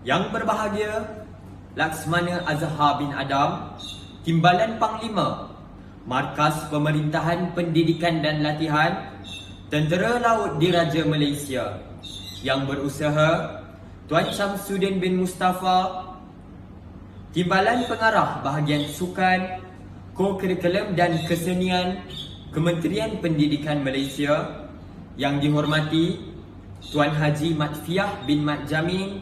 Yang berbahagia Laksmana Azhar bin Adam, Timbalan Panglima, Markas Pemerintahan Pendidikan dan Latihan Tentera Laut Diraja Malaysia. Yang berusaha Tuan Syamsuddin bin Mustafa, Timbalan Pengarah Bahagian Sukan, Ko-Kurikulum dan Kesenian, Kementerian Pendidikan Malaysia. Yang dihormati Tuan Haji Matfiah bin Mat Jamin,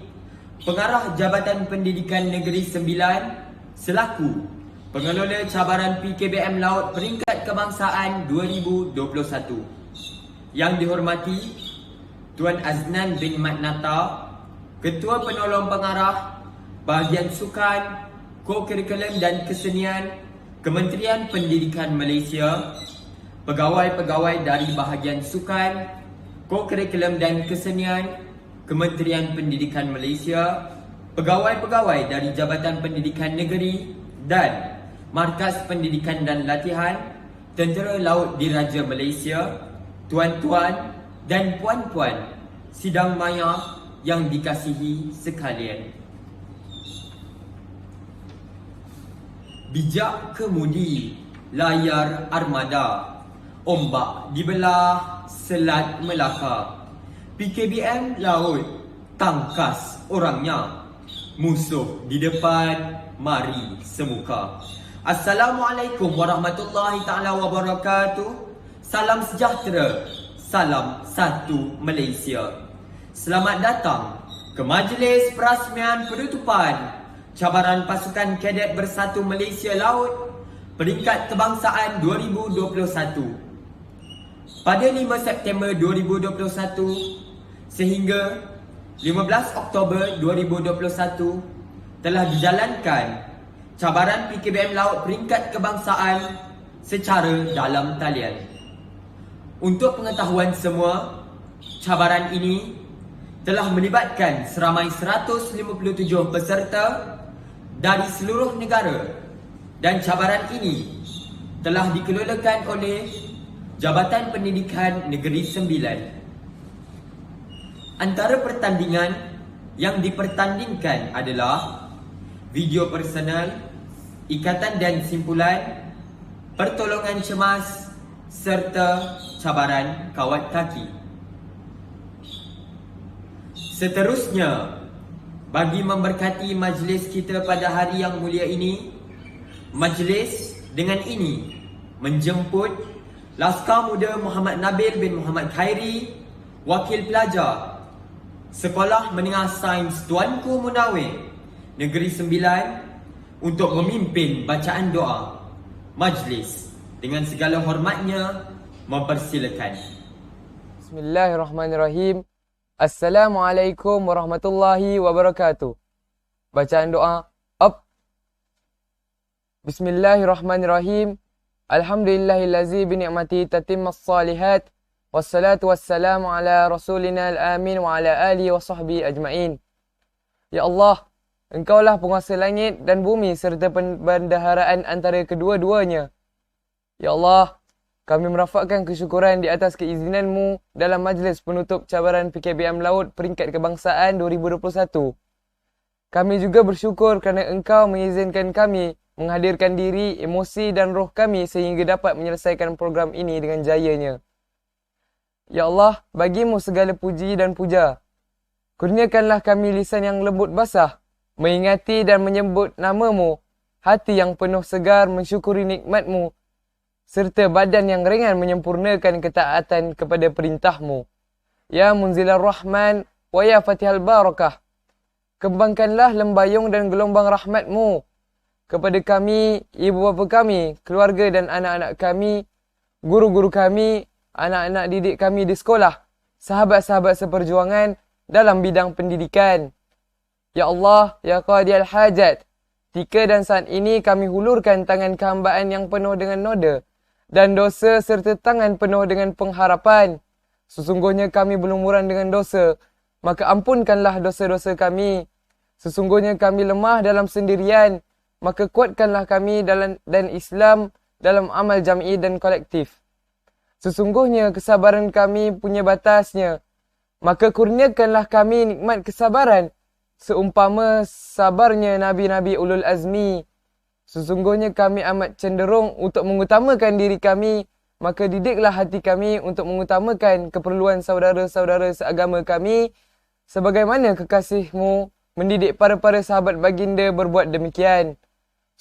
Pengarah Jabatan Pendidikan Negeri Sembilan, selaku Pengelola Cabaran PKBM Laut Peringkat Kebangsaan 2021. Yang dihormati Tuan Aznan bin Mat Nata, Ketua Penolong Pengarah Bahagian Sukan, Ko-Kurikulum dan Kesenian, Kementerian Pendidikan Malaysia. Pegawai-pegawai dari Bahagian Sukan, Ko-Kurikulum dan Kesenian, Kementerian Pendidikan Malaysia. Pegawai-pegawai dari Jabatan Pendidikan Negeri dan Markas Pendidikan dan Latihan Tentera Laut Diraja Malaysia. Tuan-tuan dan puan-puan sidang maya yang dikasihi sekalian. Bijak kemudi layar armada, ombak dibelah Selat Melaka. PKBM Laut tangkas orangnya, musuh di depan mari semuka. Assalamualaikum warahmatullahi taala wabarakatuh. Salam sejahtera, salam satu Malaysia. Selamat datang ke Majlis Perasmian Penutupan Cabaran Pasukan Kadet Bersatu Malaysia Laut Peringkat Kebangsaan 2021. Pada 5 September 2021 sehingga 15 Oktober 2021 telah dijalankan Cabaran PKBM Laut Peringkat Kebangsaan secara dalam talian. Untuk pengetahuan semua, cabaran ini telah melibatkan seramai 157 peserta dari seluruh negara dan cabaran ini telah dikelolakan oleh Jabatan Pendidikan Negeri Sembilan. Antara pertandingan yang dipertandingkan adalah video personal, ikatan dan simpulan, pertolongan cemas serta cabaran kawat kaki. Seterusnya, bagi memberkati majlis kita pada hari yang mulia ini, majlis dengan ini menjemput Laskar Muda Muhammad Nabil bin Muhammad Khairi, Wakil Pelajar Sekolah Menengah Sains Tuanku Munawir Negeri Sembilan, untuk memimpin bacaan doa. Majlis dengan segala hormatnya mempersilakan. Bismillahirrahmanirrahim. Assalamualaikum warahmatullahi wabarakatuh. Bacaan doa. Up. Bismillahirrahmanirrahim. Alhamdulillahillazi bini'mati tatimmas salihat. Wassalatu wassalamu ala rasulina al-amin wa ala alihi wa sahbihi ajma'in. Ya Allah, Engkaulah penguasa langit dan bumi serta perbendaharaan antara kedua-duanya. Ya Allah, kami merafakkan kesyukuran di atas keizinanmu dalam majlis penutup cabaran PKBM Laut Peringkat Kebangsaan 2021. Kami juga bersyukur kerana Engkau mengizinkan kami menghadirkan diri, emosi dan roh kami sehingga dapat menyelesaikan program ini dengan jayanya. Ya Allah, bagimu segala puji dan puja. Kurniakanlah kami lisan yang lembut basah, mengingati dan menyebut namamu, hati yang penuh segar mensyukuri nikmatmu, serta badan yang ringan menyempurnakan ketaatan kepada perintahmu. Ya Munzilar Rahman wa ya Fatihal Barakah, kembangkanlah lembayung dan gelombang rahmatmu kepada kami, ibu bapa kami, keluarga dan anak-anak kami, guru-guru kami, anak-anak didik kami di sekolah, sahabat-sahabat seperjuangan dalam bidang pendidikan. Ya Allah, Ya Qadiyal Hajat, ketika dan saat ini kami hulurkan tangan kehambaan yang penuh dengan noda dan dosa serta tangan penuh dengan pengharapan. Sesungguhnya kami berlumuran dengan dosa, maka ampunkanlah dosa-dosa kami. Sesungguhnya kami lemah dalam sendirian, maka kuatkanlah kami dan Islam dalam amal jam'i dan kolektif. Sesungguhnya kesabaran kami punya batasnya, maka kurniakanlah kami nikmat kesabaran seumpama sabarnya Nabi-Nabi Ulul Azmi. Sesungguhnya kami amat cenderung untuk mengutamakan diri kami, maka didiklah hati kami untuk mengutamakan keperluan saudara-saudara seagama kami, sebagaimana kekasihmu mendidik para sahabat baginda berbuat demikian.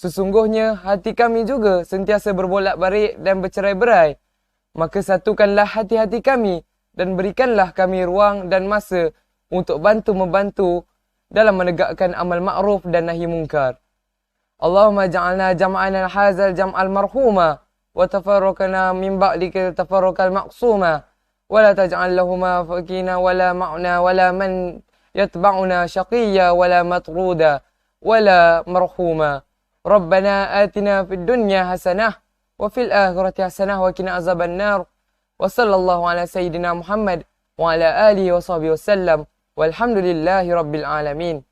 Sesungguhnya hati kami juga sentiasa berbolak-balik dan bercerai-berai. Maka satukanlah hati-hati kami dan berikanlah kami ruang dan masa untuk bantu-membantu dalam menegakkan amal ma'ruf dan nahi munkar. Allahumma ja'alna jam'ana hazal jam'al marhuma wa tafarraqana min ba'dika tafarraqal maqsuma wa la taj'al lahuma fakina wala ma'na wala man yatba'una syaqiyya wala matruda wala marhuma. Rabbana atina fid dunya hasanah wa fil akhirati hasanah wa qina azaban nar. Wa sallallahu ala sayyidina Muhammad wa ala alihi wa sahbihi wasallam. Walhamdulillahi rabbil alamin.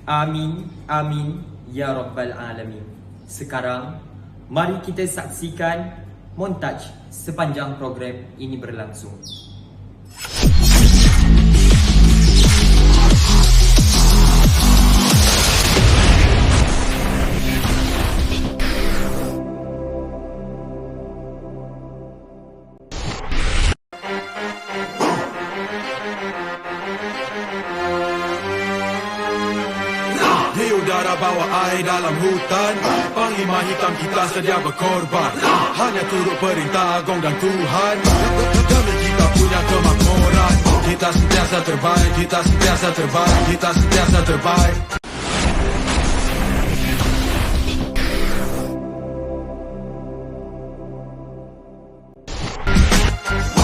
Amin, amin, ya Rabbal Alamin. Sekarang, mari kita saksikan montaj sepanjang program ini berlangsung. Di udara bawah air dalam hutan, Panglima hitam kita sedia berkorban. Hanya turut perintah Agong dan Tuhan, demi kita punya kemakmuran. Kita sentiasa terbaik, kita sentiasa terbaik, kita sentiasa terbaik.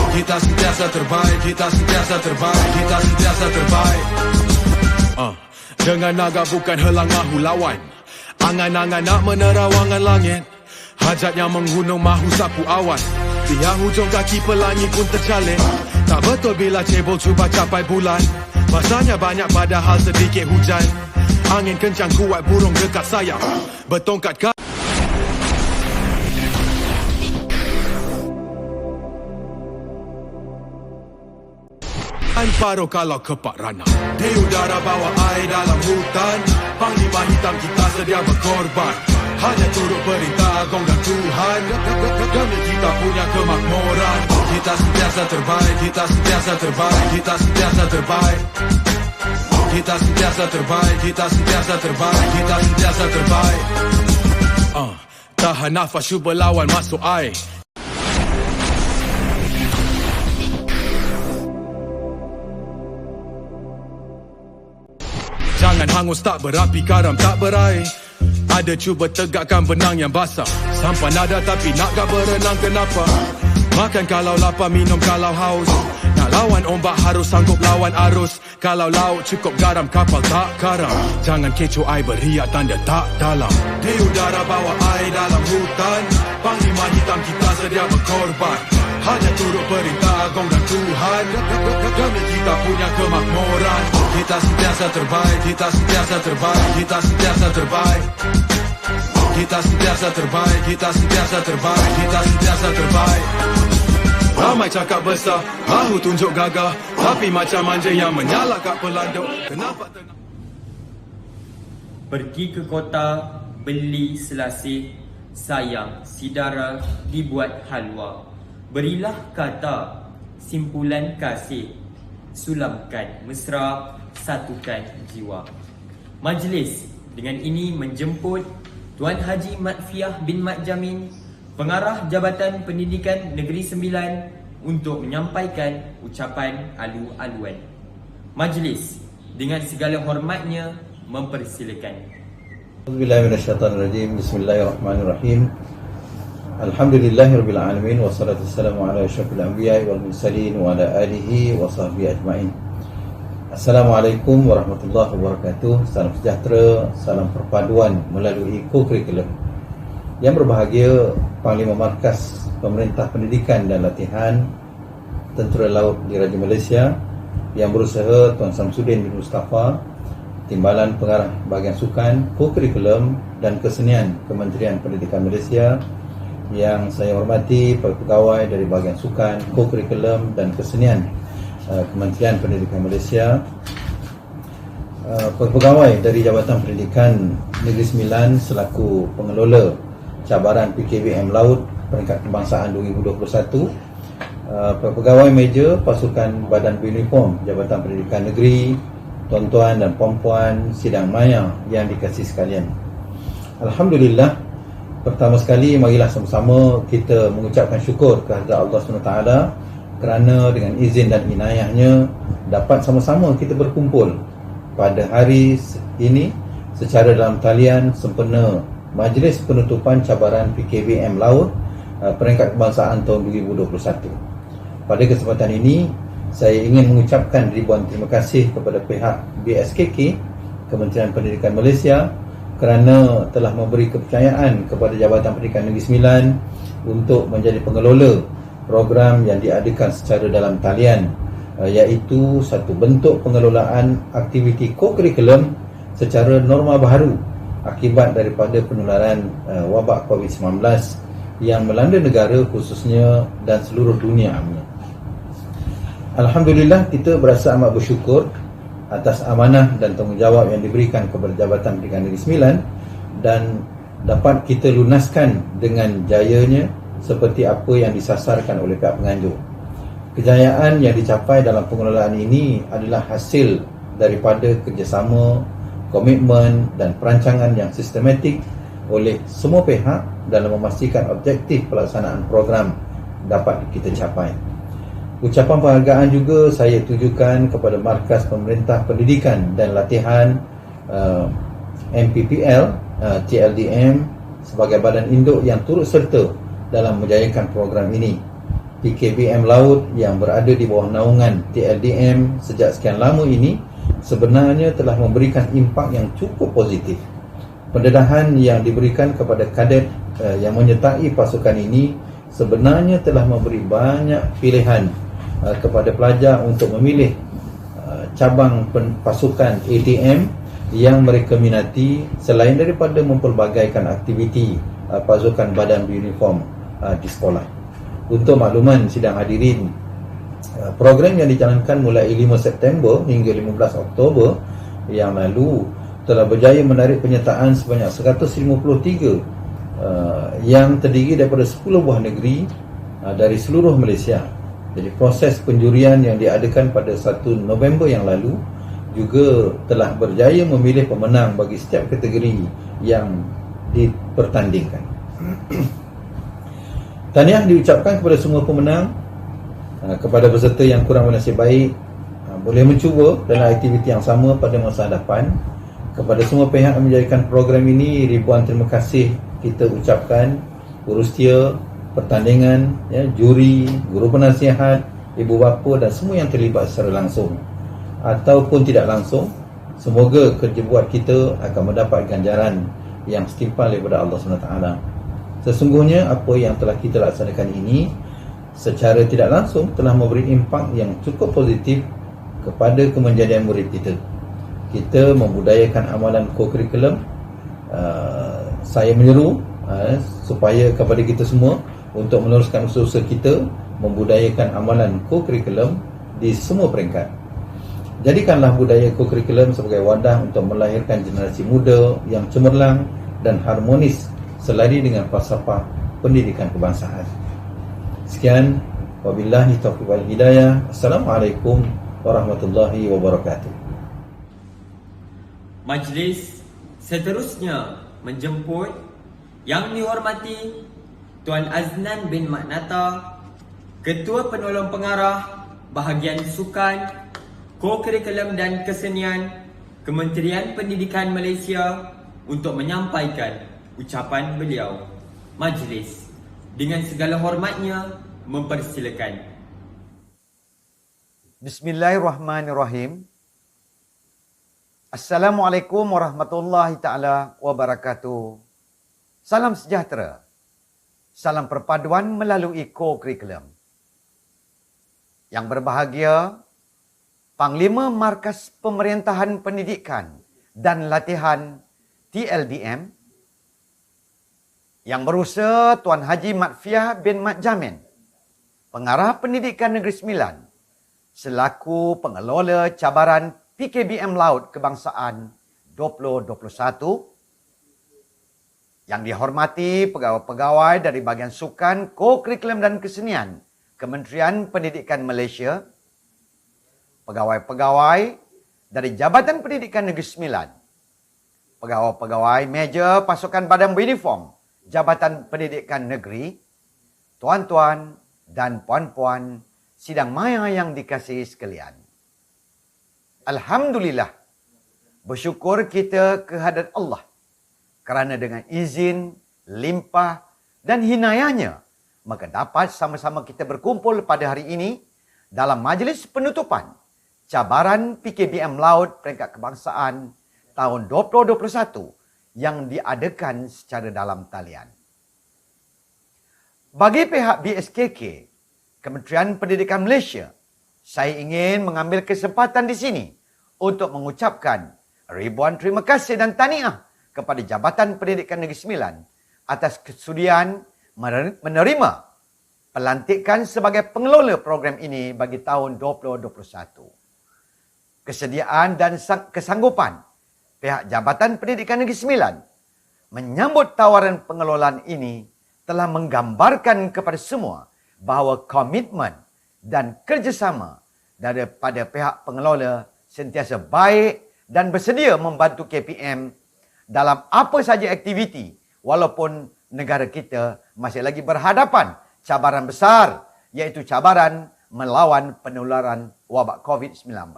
Kita sentiasa terbaik, kita sentiasa terbaik, kita sentiasa terbaik. Dengan naga bukan helang mahu lawan, angan-angan nak menerawangan langit. Hajatnya menghunung mahu sapu awan, tiang hujung kaki pelangi pun tercalik. Tak betul bila cebol cuba capai bulan, masanya banyak padahal sedikit hujan. Angin kencang kuat burung dekat sayap, bertongkat kaki. Paro kalau kepak rana. Di udara bawah air dalam hutan, Panglima hitam kita sedia berkorban. Hanya turut perintah Agong dan Tuhan, demi kita punya kemakmuran. Kita sentiasa terbaik, kita sentiasa terbaik, kita sentiasa terbaik. Kita sentiasa terbaik, kita sentiasa terbaik, kita sentiasa terbaik. Tahan nafas cuba lawan masuk air. Jangan hangus tak berapi, karam tak berair. Ada cuba tegakkan benang yang basah. Sampan ada tapi nak gak berenang kenapa? Makan kalau lapar, minum kalau haus. Nak lawan ombak harus sanggup lawan arus. Kalau laut cukup garam, kapal tak karam. Jangan kecoh air beriak tanda tak dalam. Di udara bawah air dalam hutan, Panglima hitam kita sedia berkorban. Hanya turut perintah Agong dan Tuhan, demi kita punya kemakmuran. Kita sentiasa terbaik, kita sentiasa terbaik, kita sentiasa terbaik. Kita sentiasa terbaik, kita sentiasa terbaik, kita sentiasa terbaik. Ramai cakap besar, mahu tunjuk gagah, tapi macam manja yang menyala kat pelanduk. Kenapa tenang? Pergi ke kota, beli selasih, sayang, sidara, dibuat halwa. Berilah kata, simpulan kasih, sulamkan mesra, satukan jiwa. Majlis dengan ini menjemput Tuan Haji Matfiah bin Mat Jamin, Pengarah Jabatan Pendidikan Negeri Sembilan, untuk menyampaikan ucapan alu-aluan. Majlis dengan segala hormatnya mempersilakan. Bismillahirrahmanirrahim. Bismillahirrahmanirrahim. Alhamdulillahirabbil alamin wassalatu wassalamu ala asyrafil anbiya'i wal mursalin wa ala alihi wa sahbihi ajmain. Assalamualaikum warahmatullahi wabarakatuh. Salam sejahtera, salam perpaduan melalui co-curriculum. Yang berbahagia Panglima Markas Pemerintah Pendidikan dan Latihan Tentera Laut Diraja Malaysia, yang berusaha Tuan Samsudin bin Mustafa, Timbalan Pengarah Bahagian Sukan, Co-curriculum dan Kesenian Kementerian Pendidikan Malaysia, yang saya hormati para pegawai dari bahagian sukan, co-curriculum dan kesenian Kementerian Pendidikan Malaysia, pegawai dari Jabatan Pendidikan Negeri Sembilan selaku pengelola cabaran PKBM Laut peringkat kebangsaan 2021, pegawai meja pasukan Badan Beruniform Jabatan Pendidikan Negeri, tuan-tuan dan puan-puan sidang maya yang dikasihi sekalian. Alhamdulillah, pertama sekali marilah sama-sama kita mengucapkan syukur kehadrat Allah SWT kerana dengan izin dan inayahnya dapat sama-sama kita berkumpul pada hari ini secara dalam talian sempena Majlis Penutupan Cabaran PKBM Laut peringkat kebangsaan tahun 2021. Pada kesempatan ini, saya ingin mengucapkan ribuan terima kasih kepada pihak BSKK, Kementerian Pendidikan Malaysia, kerana telah memberi kepercayaan kepada Jabatan Pendidikan Negeri Sembilan untuk menjadi pengelola program yang diadakan secara dalam talian, iaitu satu bentuk pengelolaan aktiviti co-curriculum secara norma baharu akibat daripada penularan wabak COVID-19 yang melanda negara khususnya dan seluruh dunia. Alhamdulillah, kita berasa amat bersyukur atas amanah dan tanggungjawab yang diberikan kepada Jabatan Pendidikan Negeri Sembilan dan dapat kita lunaskan dengan jayanya seperti apa yang disasarkan oleh pihak penganjur. Kejayaan yang dicapai dalam pengelolaan ini adalah hasil daripada kerjasama, komitmen dan perancangan yang sistematik oleh semua pihak dalam memastikan objektif pelaksanaan program dapat kita capai. Ucapan penghargaan juga saya tujukan kepada Markas Pemerintah Pendidikan dan Latihan MPPL, TLDM sebagai badan induk yang turut serta dalam menjayakan program ini. PKBM Laut yang berada di bawah naungan TLDM sejak sekian lama ini sebenarnya telah memberikan impak yang cukup positif. Pendedahan yang diberikan kepada kadet yang menyertai pasukan ini sebenarnya telah memberi banyak pilihan kepada pelajar untuk memilih cabang pasukan ATM yang mereka minati selain daripada mempelbagaikan aktiviti pasukan badan beruniform di sekolah. Untuk makluman sidang hadirin, program yang dijalankan mulai 5 September hingga 15 Oktober yang lalu telah berjaya menarik penyertaan sebanyak 153 yang terdiri daripada 10 buah negeri dari seluruh Malaysia. Jadi proses penjurian yang diadakan pada 1 November yang lalu juga telah berjaya memilih pemenang bagi setiap kategori yang dipertandingkan. Tahniah diucapkan kepada semua pemenang. Kepada peserta yang kurang bernasib baik, boleh mencuba dalam aktiviti yang sama pada masa hadapan. Kepada semua pihak yang menjayakan program ini, ribuan terima kasih kita ucapkan. Urustia pertandingan, juri, guru penasihat, ibu bapa dan semua yang terlibat secara langsung ataupun tidak langsung. Semoga kerja buat kita akan mendapat ganjaran yang setimpal daripada Allah SWT. Sesungguhnya apa yang telah kita laksanakan ini secara tidak langsung telah memberi impak yang cukup positif kepada kemenjadian murid kita. Kita membudayakan amalan co-curriculum. Saya menyeru supaya kepada kita semua untuk meneruskan usaha kita membudayakan amalan co-curriculum di semua peringkat. Jadikanlah budaya co-curriculum sebagai wadah untuk melahirkan generasi muda yang cemerlang dan harmonis selari dengan falsafah pendidikan kebangsaan. Sekian, wabillahi taufiq wal hidayah. Assalamualaikum warahmatullahi wabarakatuh. Majlis seterusnya menjemput Yang dihormati Tuan Aznan bin Maknata, Ketua Penolong Pengarah Bahagian Sukan, Co-Curriculum dan Kesenian Kementerian Pendidikan Malaysia untuk menyampaikan ucapan beliau. Majlis dengan segala hormatnya mempersilakan. Bismillahirrahmanirrahim. Assalamualaikum warahmatullahi taala wabarakatuh. Salam sejahtera. Salam perpaduan melalui co-curriculum. Yang berbahagia, Panglima Markas Pemerintahan Pendidikan dan Latihan TLDM, Yang Berusaha Tuan Haji Mat Fiah bin Mat Jamin, Pengarah Pendidikan Negeri Sembilan, selaku pengelola cabaran PKBM Laut Kebangsaan 2021. Yang dihormati pegawai-pegawai dari bahagian sukan, ko-kurikulum dan kesenian Kementerian Pendidikan Malaysia, pegawai-pegawai dari Jabatan Pendidikan Negeri Sembilan, pegawai-pegawai meja pasukan badan beruniform Jabatan Pendidikan Negeri, tuan-tuan dan puan-puan sidang maya yang dikasihi sekalian. Alhamdulillah, bersyukur kita kehadrat Allah kerana dengan izin, limpah dan hinayahnya, maka dapat sama-sama kita berkumpul pada hari ini dalam majlis penutupan cabaran PKBM Laut Peringkat Kebangsaan tahun 2021 yang diadakan secara dalam talian. Bagi pihak BSKK, Kementerian Pendidikan Malaysia, saya ingin mengambil kesempatan di sini untuk mengucapkan ribuan terima kasih dan tahniah kepada Jabatan Pendidikan Negeri Sembilan atas kesudian menerima pelantikan sebagai pengelola program ini bagi tahun 2021. Kesediaan dan kesanggupan pihak Jabatan Pendidikan Negeri Sembilan menyambut tawaran pengelolaan ini telah menggambarkan kepada semua bahawa komitmen dan kerjasama daripada pihak pengelola sentiasa baik dan bersedia membantu KPM dalam apa saja aktiviti walaupun negara kita masih lagi berhadapan cabaran besar, iaitu cabaran melawan penularan wabak COVID-19.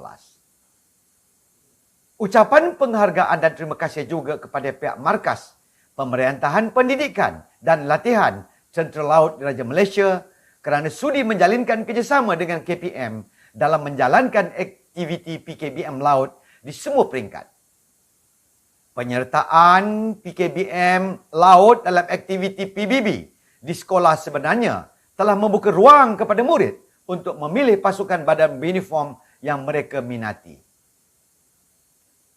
Ucapan penghargaan dan terima kasih juga kepada pihak Markas Pemerintahan Pendidikan dan Latihan Tentera Laut Diraja Malaysia kerana sudi menjalinkan kerjasama dengan KPM dalam menjalankan aktiviti PKBM Laut di semua peringkat. Penyertaan PKBM Laut dalam aktiviti PBB di sekolah sebenarnya telah membuka ruang kepada murid untuk memilih pasukan badan beruniform yang mereka minati.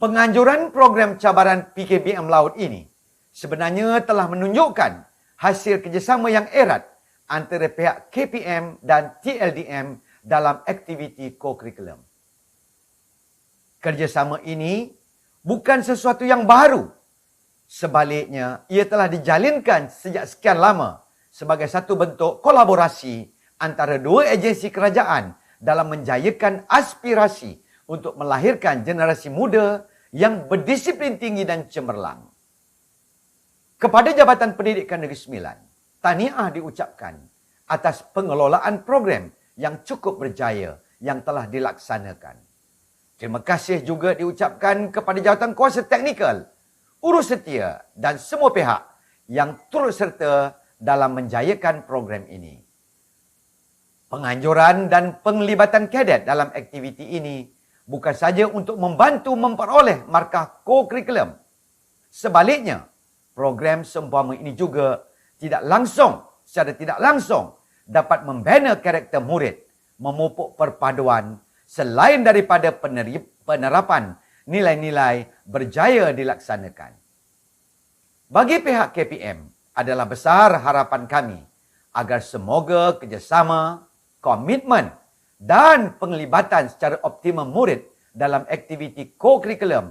Penganjuran program cabaran PKBM Laut ini sebenarnya telah menunjukkan hasil kerjasama yang erat antara pihak KPM dan TLDM dalam aktiviti ko-kurikulum. Kerjasama ini bukan sesuatu yang baru. Sebaliknya, ia telah dijalinkan sejak sekian lama sebagai satu bentuk kolaborasi antara dua agensi kerajaan dalam menjayakan aspirasi untuk melahirkan generasi muda yang berdisiplin tinggi dan cemerlang. Kepada Jabatan Pendidikan Negeri Sembilan, tahniah diucapkan atas pengelolaan program yang cukup berjaya yang telah dilaksanakan. Terima kasih juga diucapkan kepada Jawatan Kuasa Teknikal, Urus Setia dan semua pihak yang turut serta dalam menjayakan program ini. Penganjuran dan penglibatan kadet dalam aktiviti ini bukan saja untuk membantu memperoleh markah ko-kurikulum. Sebaliknya, program seumpama ini juga secara tidak langsung dapat membina karakter murid, memupuk perpaduan selain daripada penerapan nilai-nilai berjaya dilaksanakan. Bagi pihak KPM, adalah besar harapan kami agar semoga kerjasama, komitmen dan penglibatan secara optimum murid dalam aktiviti ko-kurikulum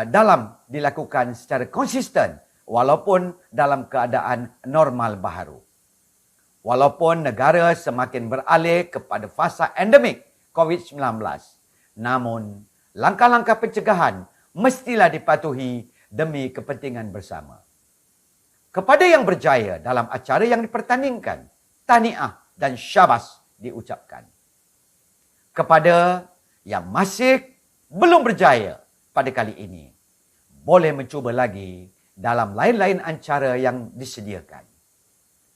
dalam dilakukan secara konsisten walaupun dalam keadaan normal baharu. Walaupun negara semakin beralih kepada fasa endemik COVID-19, namun langkah-langkah pencegahan mestilah dipatuhi demi kepentingan bersama. Kepada yang berjaya dalam acara yang dipertandingkan, tahniah dan syabas diucapkan. Kepada yang masih belum berjaya pada kali ini, boleh mencuba lagi dalam lain-lain acara yang disediakan.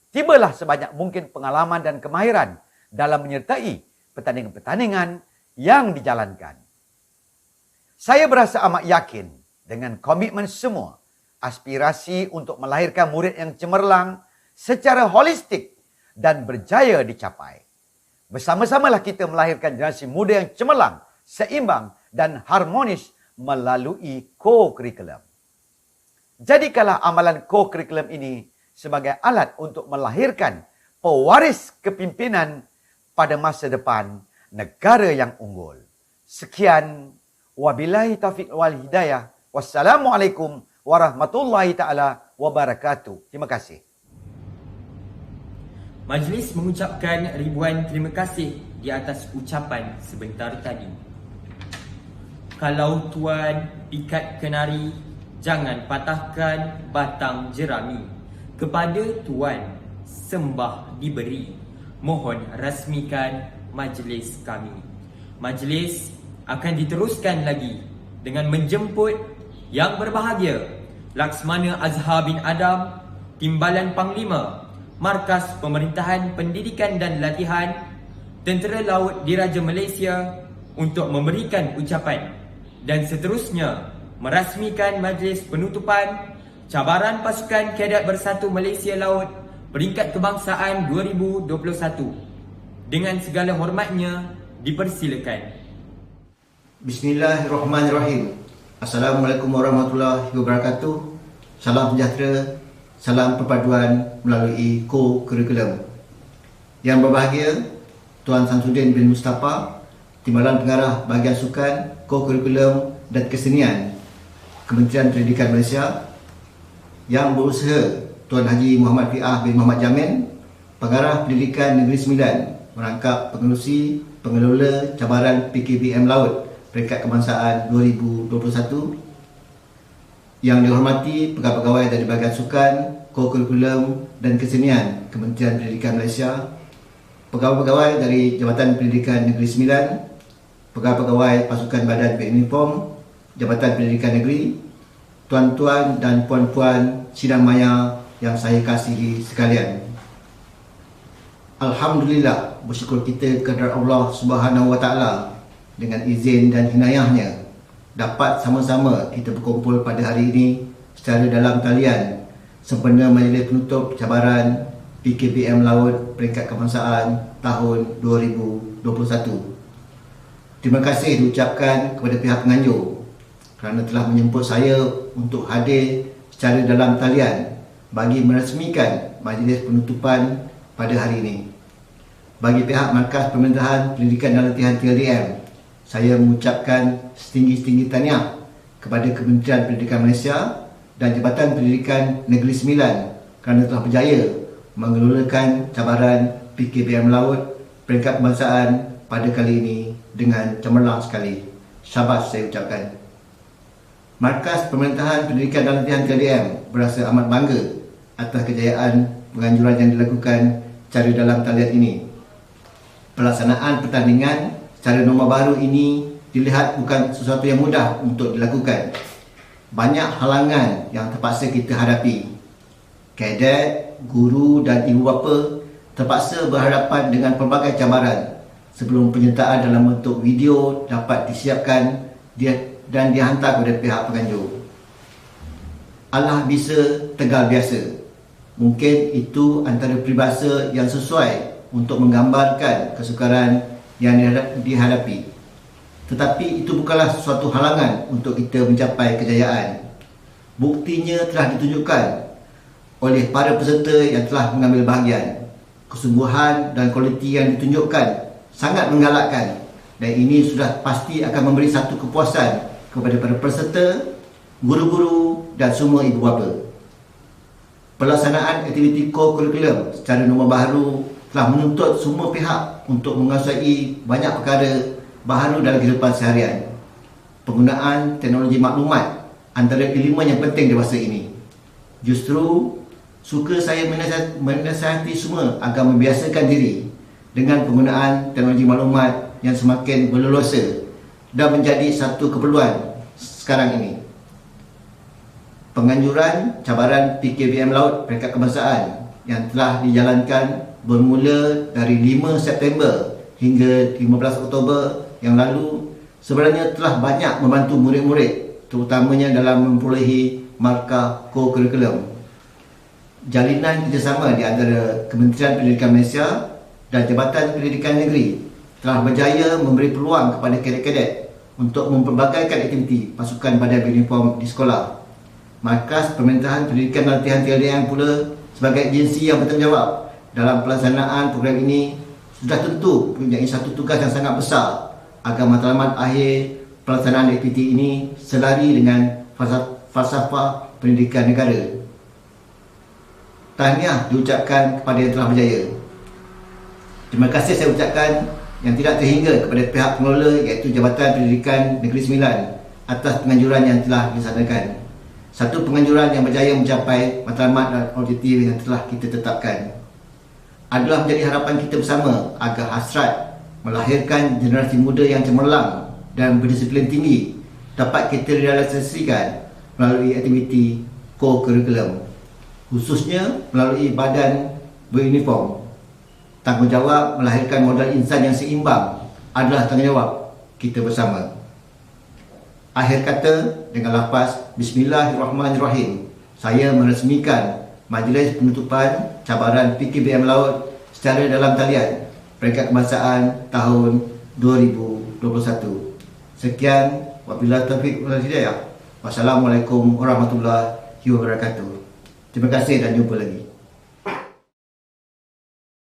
Tibalah sebanyak mungkin pengalaman dan kemahiran dalam menyertai pertandingan-pertandingan yang dijalankan. Saya berasa amat yakin dengan komitmen semua, aspirasi untuk melahirkan murid yang cemerlang secara holistik dan berjaya dicapai. Bersama-samalah kita melahirkan generasi muda yang cemerlang, seimbang dan harmonis melalui ko-kurikulum. Jadikanlah amalan ko-kurikulum ini sebagai alat untuk melahirkan pewaris kepimpinan pada masa depan negara yang unggul. Sekian, wabillahi taufiq wal hidayah. Wassalamualaikum warahmatullahi taala wabarakatuh. Terima kasih. Majlis mengucapkan ribuan terima kasih di atas ucapan sebentar tadi. Kalau tuan ikat kenari, jangan patahkan batang jerami. Kepada tuan sembah diberi, mohon rasmikan majlis kami. Majlis akan diteruskan lagi dengan menjemput yang berbahagia Laksmana Azhar bin Adam, Timbalan Panglima Markas Pemerintahan Pendidikan dan Latihan Tentera Laut Diraja Malaysia untuk memberikan ucapan dan seterusnya merasmikan majlis penutupan Cabaran Pasukan Kadet Bersatu Malaysia Laut Peringkat Kebangsaan 2021. Dengan segala hormatnya, dipersilakan. Bismillahirrahmanirrahim. Assalamualaikum warahmatullahi wabarakatuh. Salam sejahtera, salam perpaduan melalui co-curriculum. Yang berbahagia, Tuan Samsudin bin Mustafa, Timbalan Pengarah Bahagian Sukan, Co-curriculum dan Kesenian, Kementerian Pendidikan Malaysia. Yang berusaha, Tuan Haji Muhammad Fiah bin Muhammad Jamin, Pengarah Pendidikan Negeri Sembilan, merangkap pengerusi pengelola cabaran PKBM Laut Peringkat Kebangsaan 2021. Yang dihormati pegawai-pegawai dari Bahagian Sukan, Co-curriculum dan Kesenian Kementerian Pendidikan Malaysia, pegawai-pegawai dari Jabatan Pendidikan Negeri Sembilan, pegawai-pegawai Pasukan Badan Beruniform Jabatan Pendidikan Negeri, tuan-tuan dan puan-puan sidang maya yang saya kasihi sekalian. Alhamdulillah, bersyukur kita kepada Allah Subhanahu Wa Taala dengan izin dan hinayahnya dapat sama-sama kita berkumpul pada hari ini secara dalam talian sempena majlis penutup cabaran PKBM Laut Peringkat Kebangsaan tahun 2021. Terima kasih diucapkan kepada pihak penganjur kerana telah menjemput saya untuk hadir secara dalam talian bagi merasmikan majlis penutupan pada hari ini. Bagi pihak Markas Pemerintahan Pendidikan dan Latihan TLDM, saya mengucapkan setinggi-tinggi tahniah kepada Kementerian Pendidikan Malaysia dan Jabatan Pendidikan Negeri Sembilan kerana telah berjaya mengelolakan cabaran PKBM Laut Peringkat Kebangsaan pada kali ini dengan cemerlang sekali. Syabas saya ucapkan. Markas Pemerintahan Pendidikan dan Latihan TLDM berasa amat bangga atas kejayaan penganjuran yang dilakukan secara dalam talian ini. Pelaksanaan pertandingan secara norma baru ini dilihat bukan sesuatu yang mudah untuk dilakukan. Banyak halangan yang terpaksa kita hadapi. Kadet, guru dan ibu bapa terpaksa berhadapan dengan pelbagai cabaran sebelum penyertaan dalam bentuk video dapat disiapkan dan dihantar kepada pihak penganjur. Allah bisa, tegal biasa. Mungkin itu antara peribahasa yang sesuai untuk menggambarkan kesukaran yang dihadapi. Tetapi itu bukanlah suatu halangan untuk kita mencapai kejayaan. Buktinya telah ditunjukkan oleh para peserta yang telah mengambil bahagian. Kesungguhan dan kualiti yang ditunjukkan sangat menggalakkan dan ini sudah pasti akan memberi satu kepuasan kepada para peserta, guru-guru dan semua ibu bapa. Pelaksanaan aktiviti co-curriculum secara norma baru telah menuntut semua pihak untuk menguasai banyak perkara baharu dalam kehidupan seharian. Penggunaan teknologi maklumat antara elemen yang penting di masa ini. Justru, suka saya menasihati semua agar membiasakan diri dengan penggunaan teknologi maklumat yang semakin berleluasa dan menjadi satu keperluan sekarang ini. Penganjuran cabaran PKBM Laut Peringkat Kebangsaan yang telah dijalankan bermula dari 5 September hingga 15 Oktober yang lalu sebenarnya telah banyak membantu murid-murid terutamanya dalam memperolehi markah co-curriculum. Jalinan kerjasama di antara Kementerian Pendidikan Malaysia dan Jabatan Pendidikan Negeri telah berjaya memberi peluang kepada kadet-kadet untuk memperbagaikan aktiviti pasukan badan beruniform di sekolah. Markas Pemerintahan Pendidikan dan Latihan TLDM pula sebagai agensi yang bertanggungjawab dalam pelaksanaan program ini sudah tentu mempunyai satu tugas yang sangat besar agar matlamat akhir pelaksanaan aktiviti ini selari dengan falsafah pendidikan negara. Tahniah diucapkan kepada yang telah berjaya. Terima kasih saya ucapkan yang tidak terhingga kepada pihak pengelola iaitu Jabatan Pendidikan Negeri Sembilan atas penganjuran yang telah dilaksanakan. Satu penganjuran yang berjaya mencapai matlamat dan objektif yang telah kita tetapkan. Adalah menjadi harapan kita bersama agar hasrat melahirkan generasi muda yang cemerlang dan berdisiplin tinggi dapat kita realisasikan melalui aktiviti co-curriculum, khususnya melalui badan beruniform. Tanggungjawab melahirkan modal insan yang seimbang adalah tanggungjawab kita bersama. Akhir kata, dengan lafaz Bismillahirrahmanirrahim, saya meresmikan Majlis Penutupan Cabaran PKBM Laut secara dalam talian Peringkat Kebangsaan tahun 2021. Sekian, wabillahi taufiq wal hidayah. Wassalamualaikum warahmatullahi wabarakatuh. Terima kasih dan jumpa lagi.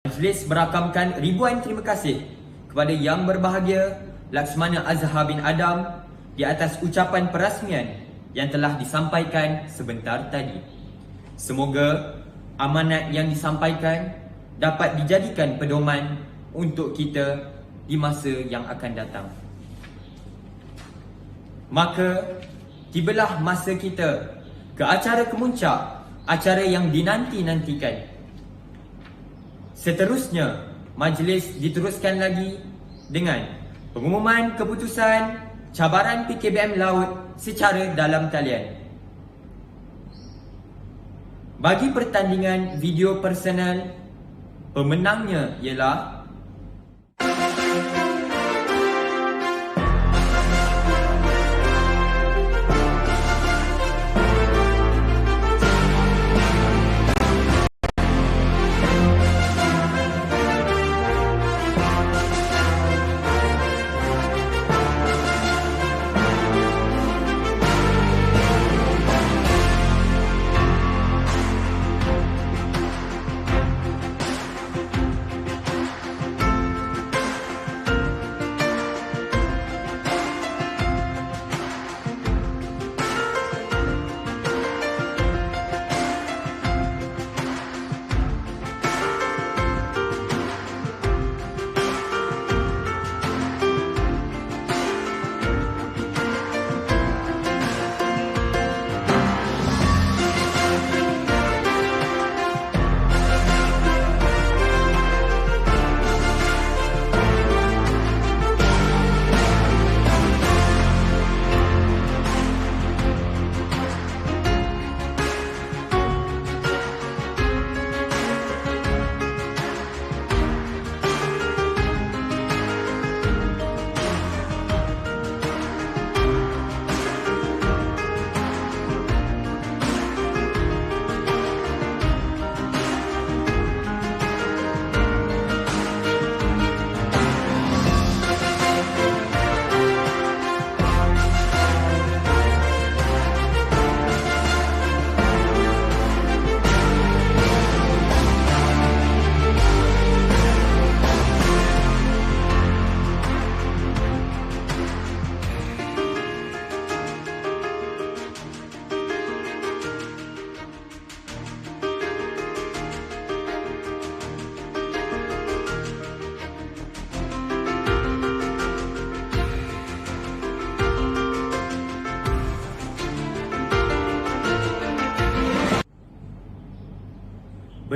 Majlis merakamkan ribuan terima kasih kepada Yang Berbahagia Laksmana Azhar bin Adam di atas ucapan perasmian yang telah disampaikan sebentar tadi. Semoga amanat yang disampaikan dapat dijadikan pedoman untuk kita di masa yang akan datang. Maka tibalah masa kita ke acara kemuncak, acara yang dinanti-nantikan. Seterusnya, majlis diteruskan lagi dengan pengumuman keputusan cabaran PKBM Laut secara dalam talian. Bagi pertandingan video personal, pemenangnya ialah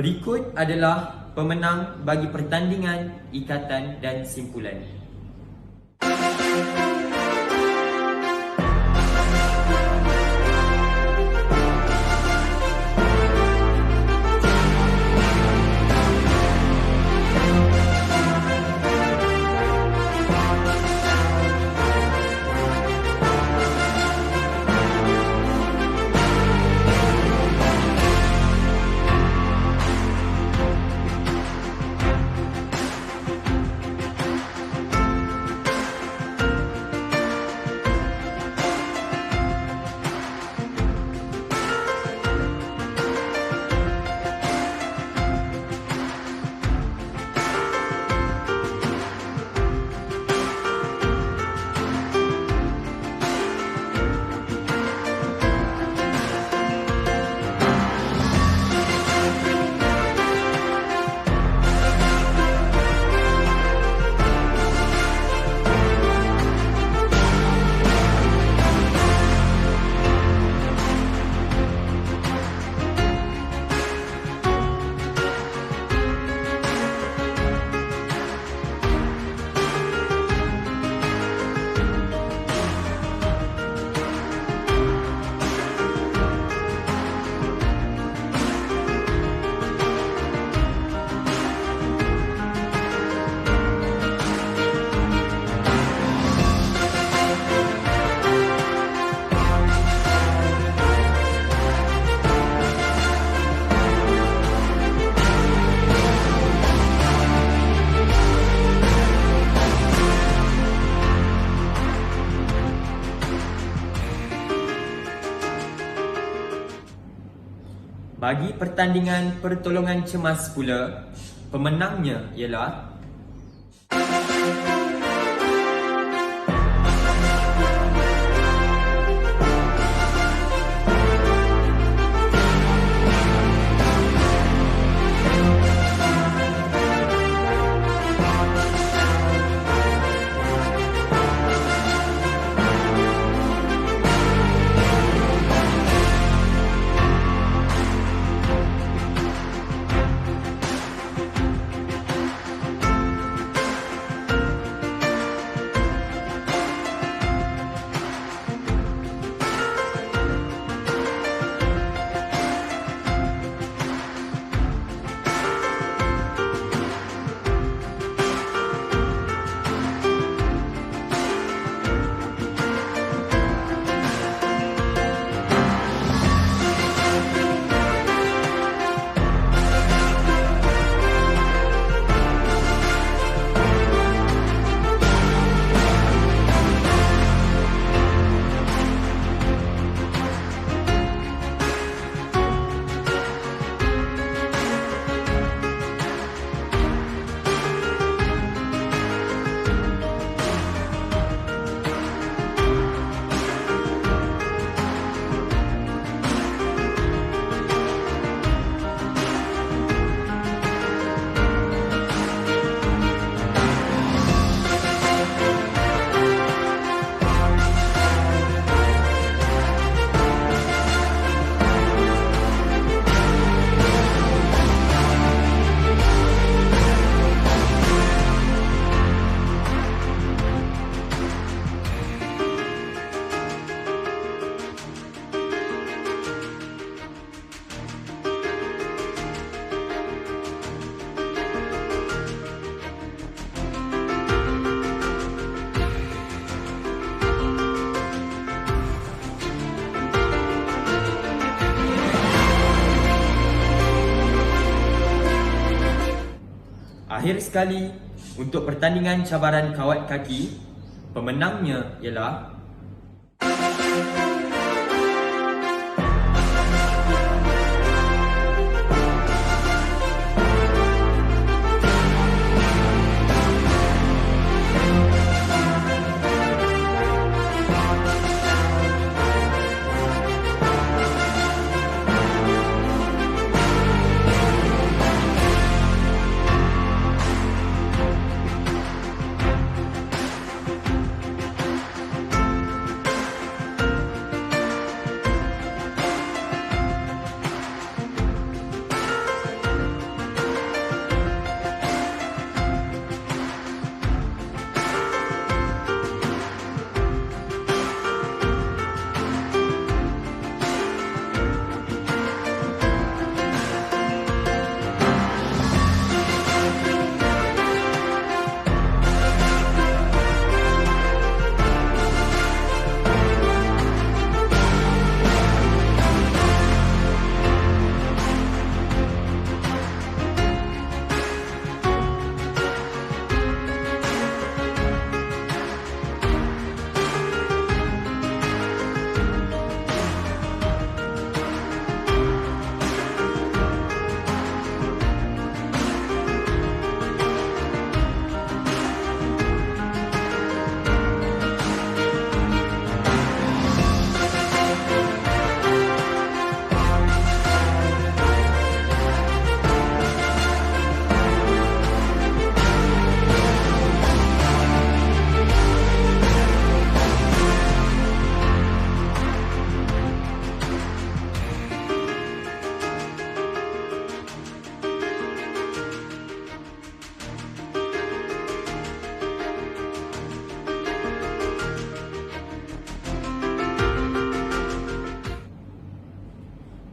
berikut adalah pemenang bagi pertandingan ikatan dan simpulan. Bagi pertandingan pertolongan cemas pula, pemenangnya ialah akhir sekali untuk pertandingan cabaran kawat kaki, pemenangnya ialah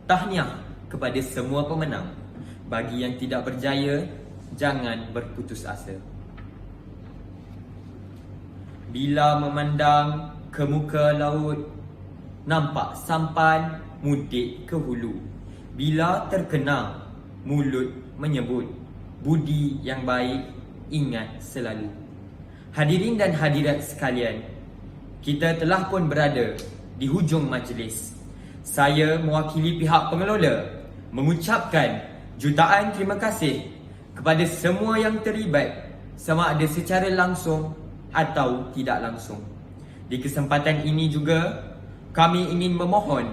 tahniah kepada semua pemenang. Bagi yang tidak berjaya, jangan berputus asa. Bila memandang ke muka laut, nampak sampan mudik ke hulu. Bila terkenang, mulut menyebut, budi yang baik ingat selalu. Hadirin dan hadirat sekalian, kita telah pun berada di hujung majlis. Saya mewakili pihak pengelola mengucapkan jutaan terima kasih kepada semua yang terlibat, sama ada secara langsung atau tidak langsung. Di kesempatan ini juga, kami ingin memohon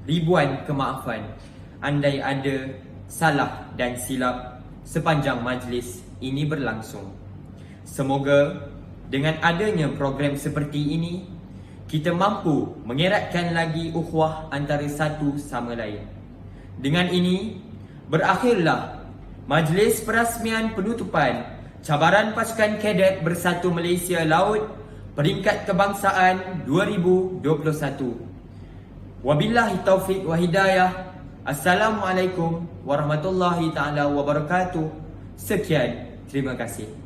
ribuan kemaafan andai ada salah dan silap sepanjang majlis ini berlangsung. Semoga dengan adanya program seperti ini, kita mampu mengeratkan lagi ukhuwah antara satu sama lain. Dengan ini, berakhirlah majlis perasmian penutupan cabaran pasukan kadet Bersatu Malaysia Laut peringkat kebangsaan 2021. Wabillahi taufiq wa hidayah. Assalamualaikum warahmatullahi taala wabarakatuh. Sekian, terima kasih.